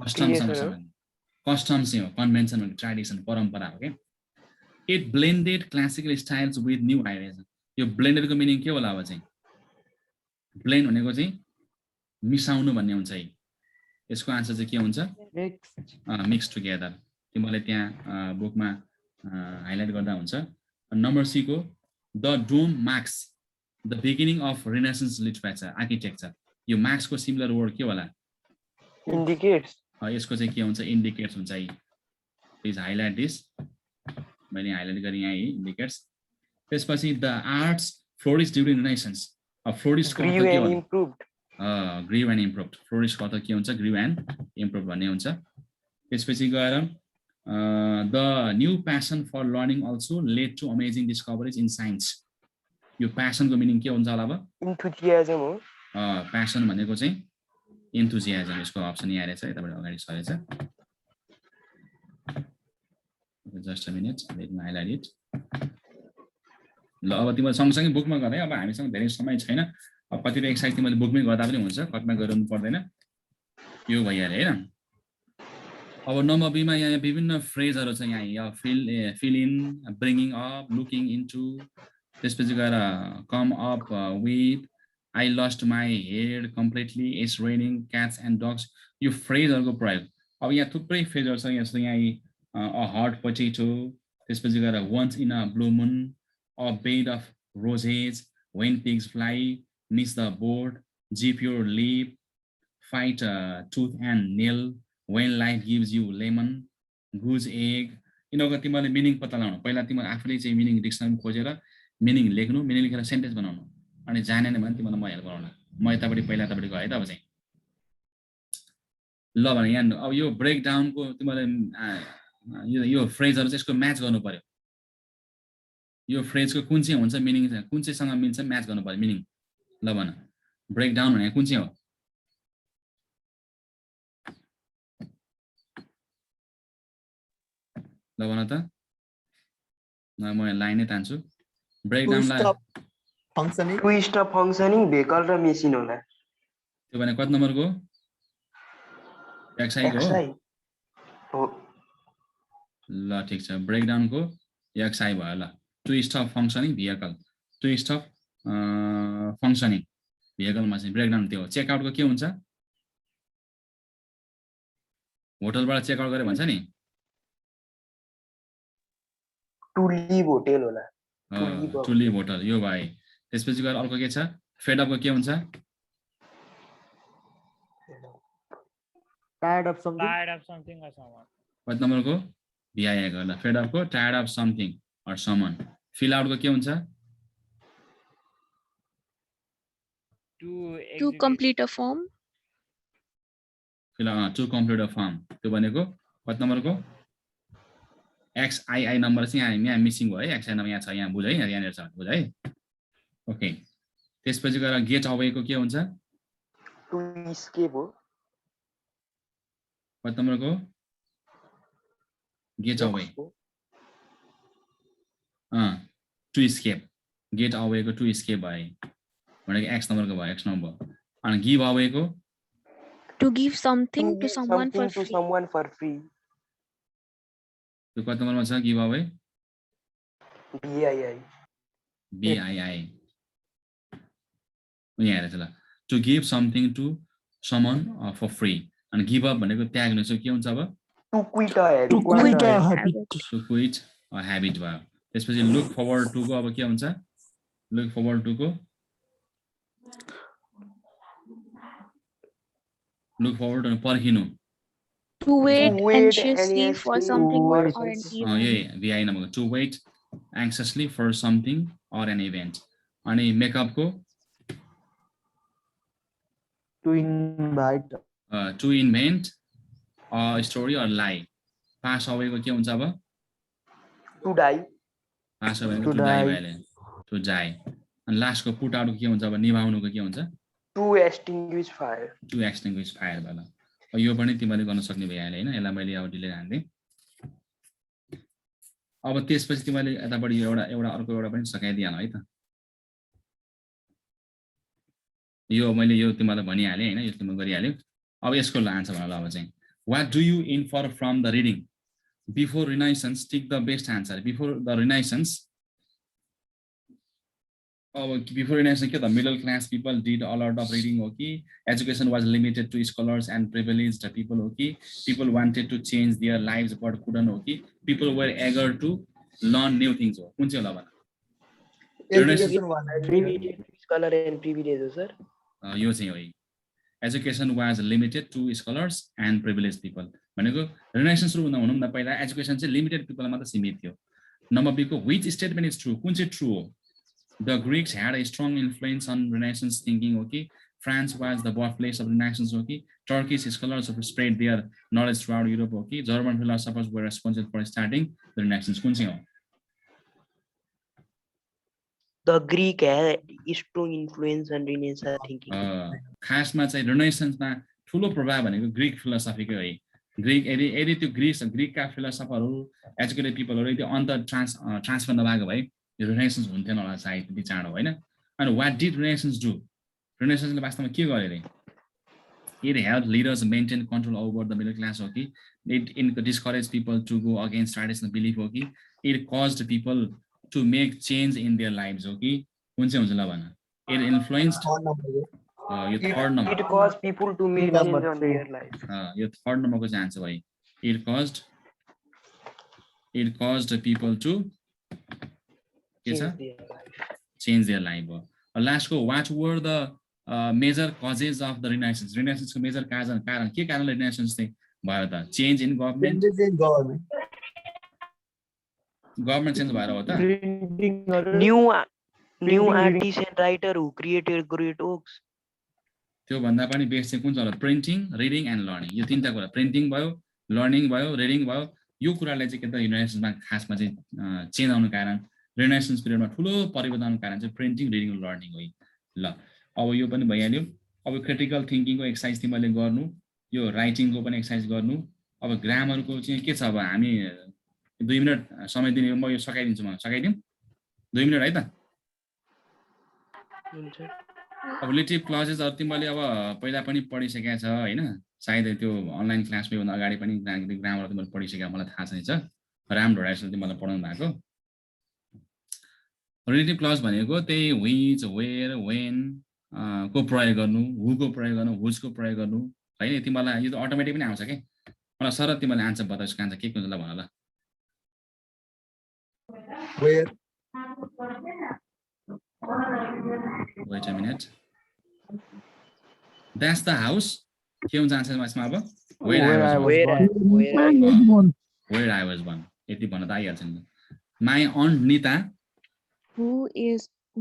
कस्टम्स हो. कन्भेन्सन भनेको ट्रेडिसन, परम्परा हो के. It blended classical styles with new ideas. यो ब्लेन्डेडको मिनिङ के होला अब चाहिँ? ब्लेन्ड भनेको चाहिँ मिसाउनु भन्ने हुन्छ है। यसको आन्सर चाहिँ के हुन्छ? Mix together. तिमीले त्यहाँ बुकमा हाइलाइट गर्दा हुन्छ। नम्बर सी को the dome marks the beginning of renaissance literature architecture. यो मार्क्स को सिमिलर वर्ड के होला? Indicates. यसको चाहिँ के हुन्छ? इन्डिकेट्स हुन्छ है। Please highlight this. मैले हाइलाइट गरेँ यहाँ इन्डिकेट्स। त्यसपछि the arts flourish during Renaissance. Flourish को अर्थ के हो? Grieve and improved. फ्लोरिश को अर्थ के हुन्छ? ग्रीव एन्ड इम्प्रुभ भन्ने हुन्छ। त्यसपछि गएर the new passion for learning also led to amazing discoveries in science. यो प्यासनको मिनिङ के हुन्छ होला अब? Enthusiasm हो। प्यासन भनेको चाहिँ इन्थुजियाजम। यसको अप्सन यहाँ रहेछ, यताबाट अगाडि सरेछ। Just a minute, let me highlight it. ल अब तिमीले सँगसँगै बुकमा गरे। अब हामीसँग धेरै समय छैन। अब कतिपय एक्सर्साइज तिमीले बुकमै गर्दा पनि हुन्छ, कतमा गराउनु पर्दैन। यो भइहाल्यो हैन। अब नम्बर बीमा यहाँ विभिन्न फ्रेजहरू छ। यहाँ fill in, bringing up, looking into, त्यसपछि गएर come up with, I lost my head completely, it's raining, cats and dogs. यो फ्रेजहरूको प्रयोग। अब यहाँ थुप्रै फ्रेजहरू छ। जस्तो यहाँ अ हट पोटेटो, त्यसपछि गएर once in a blue moon, a bed of roses, when pigs fly, miss the board, zip your lip, fight tooth and nail, when life gives you lemon, goose egg। यिनीहरूको तिमीले meaning पत्ता लगाउनु। पहिला तिमीले आफूले चाहिँ मिनिङ डिक्सनरी खोजेर meaning लेख्नु, मिनिङ लेखेर सेन्टेन्स बनाउनु। अनि जानेन भने तिमीलाई म हेल्प गराउनु। म यतापट्टि पहिला यतापट्टि गएँ त अब चाहिँ। ल भने यहाँ अब यो ब्रेकडाउनको तिमीले यो फ्रेजहरू चाहिँ यसको म्याच गर्नु पर्यो। यो फ्रेजको कुन चाहिँ हुन्छ मिनिङ, कुन चाहिँसँग मिल्छ म्याच गर्नु पर्यो मिनिङ। ल भन, ब्रेकडाउन भनेको कुन चाहिँ हो? ल भन त। म लाइनै तान्छु। ब्रेकडाउनलाई ट्विस्ट अफ फङ्सनिङ भेहिकल र मेसिन होला। त्यो भने कति नम्बरको? एक्सआई को हो। ल ठिक छ, ब्रेकडाउनको एक्सआई भयो। ल twist of functioning vehicle, twist of functioning भेहिकलमा चाहिँ ब्रेकडाउन त्यो हो। चेकआउटको के हुन्छ? होटलबाट चेकआउट गरे भन्छ नि, टु लिभ होटल होला। टु लिभ होटल, यो भाइ। त्यसपछि गएर अर्को के छ? फेड अपको के हुन्छ? Tired of something or someone. कति नम्बरको? भिआई गर्दा फेड अपको tired of something or someone. Fill आउटको के हुन्छ? To complete a form. To complete a form. त्यो भनेको कति नम्बरको? एक्सआइआई नम्बर चाहिँ यहाँ मिसिङ भयो है। एक्सआई नम्बर यहाँ छ, यहाँ बुझ है, यहाँनिर छ, बुझ है। ओके, त्यसपछि गएर गेट अवेको के हुन्छ? टु स्केप हो। कति नम्बरको? Get away. To escape, get अवेको टु स्केप भयो भनेको एक्स नम्बरको भयो, एक्स नम्बर। अनि गिभ अवेको? To give something to someone for free. त्यो कति नम्बरमा छ गिभ अवे? BII। BII यहाँ हेरेछ। ल to give something to someone for free. अनि गिभ अप भनेको त्याग्नु चाहिँ के हुन्छ अब? टु क्विट अ ह्याबिट भयो। त्यसपछि लुक फरवर्ड टु को अब के हुन्छ? लुक फरवर्ड टु को लुक फरवर्ड पर्खिनु। To wait anxiously for something or an event. यही VI नम्बरको to wait anxiously for something or an event. अनि मेकअपको to invite to invent a story or lie. Pass अवेको के हुन्छ अब? To die. पास अवेको टु डाई भइहाल्यो, टु डाई। अनि लास्टको पुट आउटको के हुन्छ अब? निभाउनुको के हुन्छ? To extinguish fire. To extinguish fire भयो। यो पनि तिमीले गर्न सक्ने भइहाल्यो होइन। यसलाई मैले अब डिले हान्थेँ। अब त्यसपछि तिमीले यतापट्टि एउटा अर्को एउटा पनि सकाइदिइहाल है त। यो मैले यो तिमीलाई भनिहालेँ होइन, यो तिमीले गरिहाल्यो। अब यसको आन्सर भन। अब चाहिँ what do you infer from the reading? Before Renaissance tick the best answer. Before the Renaissance Before Renaissance, the middle class people did a lot of reading. Okay, education was limited to scholars and privileged people. Okay, people wanted to change their lives but couldn't. Okay, people were eager to learn new things. Education one. Limited to scholar and privilege हो sir. यो चाहिँ हो. Education was limited to scholars and privileged people. भनेको Renaissance सुरु हुनु भन्दा पहिला education चाहिँ limited people मात्र सीमित थियो. Number B को which statement is true? कुन चाहिँ true हो? The Greeks had a strong influence on Renaissance thinking. Okay, France was the birthplace of Renaissance. Okay, Turkish scholars have spread their knowledge throughout Europe. Okay, German philosophers were responsible for starting the Renaissance. कुन चाहिँ हो? The Greek had strong influence on Renaissance thinking. खासमा चाहिँ Renaissance-मा ठुलो प्रभाव भनेको Greek फिलोसफीकै हो. Greek यदि त्यो ग्रीकका फिलोसफरहरू एजुकेटेड पिपलहरू यदि अन्त ट्रान्सफर नभएको भए यो Renaissance हुन्थेन होला सायद त्यति चाँडो होइन. अनि what did Renaissance do? Renaissance-ले वास्तवमा के गर्यो रे? It helped leaders maintain control over the middle class. Okay, it discouraged people to go against traditional belief. Okay, it caused people to make change in their lives. Okay, कुन चाहिँ हुन्छ ल भन. It influenced यो third number. It caused people to make change on their lives. यो third number को चाहिँ answer भयो. It caused people to change their life. Last को what were the major causes of the Renaissance? Renaissance को major कारण के कारणले Renaissance चाहिँ भयो त? Change in government. Government change भएर हो त? New artists and writer who created great works. त्यो भन्दा पनि बेस चाहिँ कुन छ होला? Printing, reading and learning. यो तीनटा कुरा, printing भयो, learning भयो, reading भयो. यो कुराले चाहिँ के त Renaissance-मा खासमा चाहिँ चेन्ज आउनु कारण Renaissance पिरियडमा ठुलो परिवर्तनको कारण चाहिँ printing, reading and learning हो. ल अब यो पनि भइहाल्यो. अब क्रिटिकल थिंकिङको एक्सरसाइज तिमीले गर्नु, यो राइटिङको पनि एक्सरसाइज गर्नु. अब ग्रामरको चाहिँ के छ? अब हामी 2 मिनेट समय दिने, म यो सकाइदिन्छु, म सकाइदिउँ 2 मिनेट है त. अब रिलेटिभ क्लजेसहरु तिमीले अब पहिला पनि पढिसकेका छ हैन? सायद त्यो अनलाइन क्लासमा भन्दा अगाडि पनि ग्रामर तिमीले पढिसकेका मलाई थाहा छैन. राम्रो रहेछ तिमीलाई पढाउनु भएको. रिलेटिभ क्लज भनेको त्यही which, where, when को प्रयोग गर्नु, who को प्रयोग गर्नु, whose को प्रयोग गर्नु हैन? तिमीलाई यो त अटोमेटिक पनि आउँछ के. मलाई सर तिमीले आन्सर बताइस् कान्छ के हुन्छ ल भन ल. Where? Wait a minute. That's the house. के हुन्छ आन्सर यसमा अब? Where I was born. यति भन्न त आइहाल्छ नि. My aunt Nita. Who is a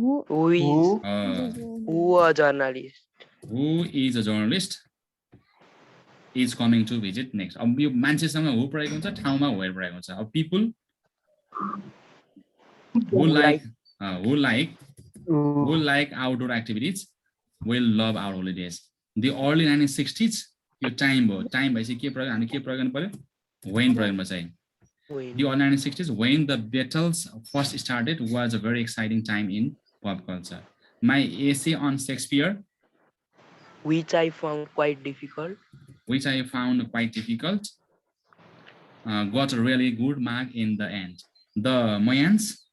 journalist? Who is a journalist is coming to visit next. अब यो मान्छेसँग who प्रयोग हुन्छ, ठाउँमा where प्रयोग हुन्छ. अब people who like outdoor activities will love our holidays. The early 1960s यो टाइम भयो. टाइम भएपछि के प्रयोग, हामी के प्रयोग गर्नु पर्यो? When प्रयोग गर्नु पर्छ. The early 1960s, when the battles first started, was a very exciting time in pop culture. My essay on Shakespeare, which I found quite difficult, got a really good mark in the end. The Mayans,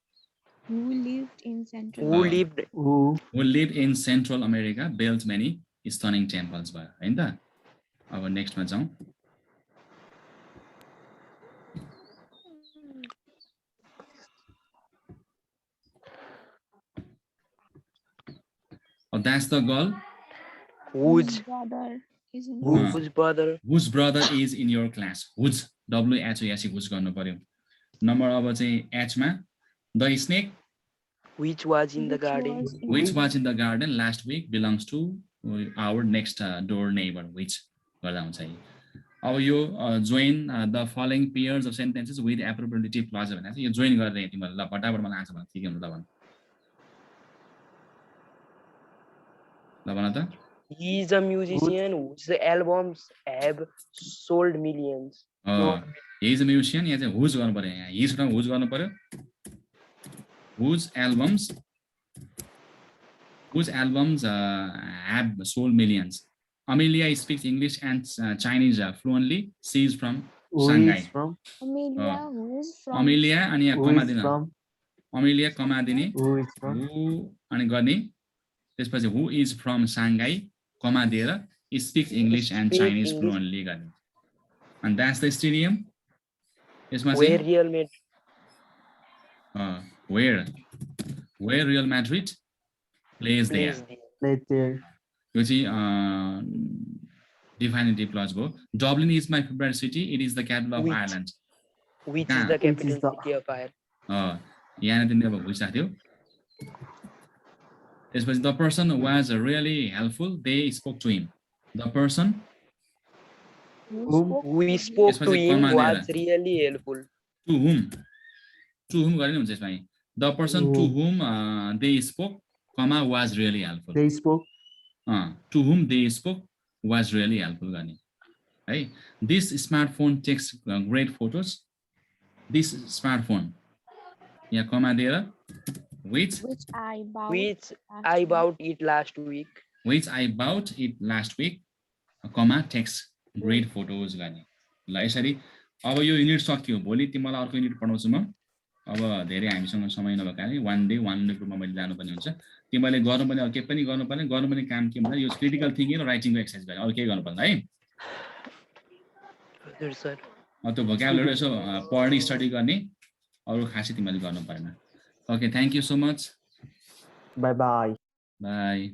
who lived in Central America, built many stunning temples. हैन त? अब next मा जाउँ. That's the girl whose brother is in your class. Whose, WHOS, whose गर्नु पर्यो. Number अब चाहिँ H मा the snake which was in the garden last week belongs to our next door neighbor. Which गर्दा हुन्छ है. अब यो join the following pairs of sentences with appropriate clause भनेको यो join गरेर तिमीहरु ल फटाफट मलाई आन्सर भन्न ठीक हुन्छ ल भन. He is a musician whose albums have sold millions. He is a musician. यहाँ चाहिँ whose गर्नु पर्यो. यहाँ his सँग whose गर्नु पर्यो. Whose albums have sold millions. Amelia speaks English and Chinese fluently. She is from Shanghai. Amelia, who is from Amelia अनि यहाँ कमा दिनु. अमेलिया कमा दिने Who is from? who अनि गर्ने त्यसपछि who is from Shanghai कमा दिएर speaks English and Speak Chinese English. fluently गर्ने and that's the stadium यसमा Where चाहिँ Real Madrid where Real Madrid plays there plays there. Let's there. यो चाहिँ definitive clause भयो Dublin is my favorite city it is the capital of Which? Ireland Which Ah, is the which is capital the- city of Ireland? यहाँ तिमीले अब बुझिसकेको थियौ त्यसपछि the person was really helpful they spoke to him the person Whom? We spoke to यसपछि him comma was दिएर really helpful. to whom गर्ने हुन्छ यसमा the person to Whom. whom they spoke comma was really helpful They spoke. to whom they spoke was really helpful गर्ने है this smartphone takes great photos this smartphone यहाँ कमा दिएर which Which I bought. Which last I week. bought it last week. I bought it last week comma takes great photos गर्ने ल यसरी अब यो unit सक्यो भोलि तिमीलाई अर्को युनिट पढाउँछु म अब धेरै हामीसँग समय नभएको कारणले वान डे ग्रुपमा मैले जानुपर्ने हुन्छ तिमीले गर्नुपर्ने अरू केही पनि गर्नुपर्ने काम के भन्दा यो क्रिटिकल थिङ्किङ र राइटिङको एक्सर्साइज गर्ने अरू केही गर्नु पर्दैन है Yes, sir. त्यो भोक्याबुलरी यसो पढ्ने स्टडी गर्ने अरू खासै तिमीले गर्नु परेन okay thank you so much Bye bye. By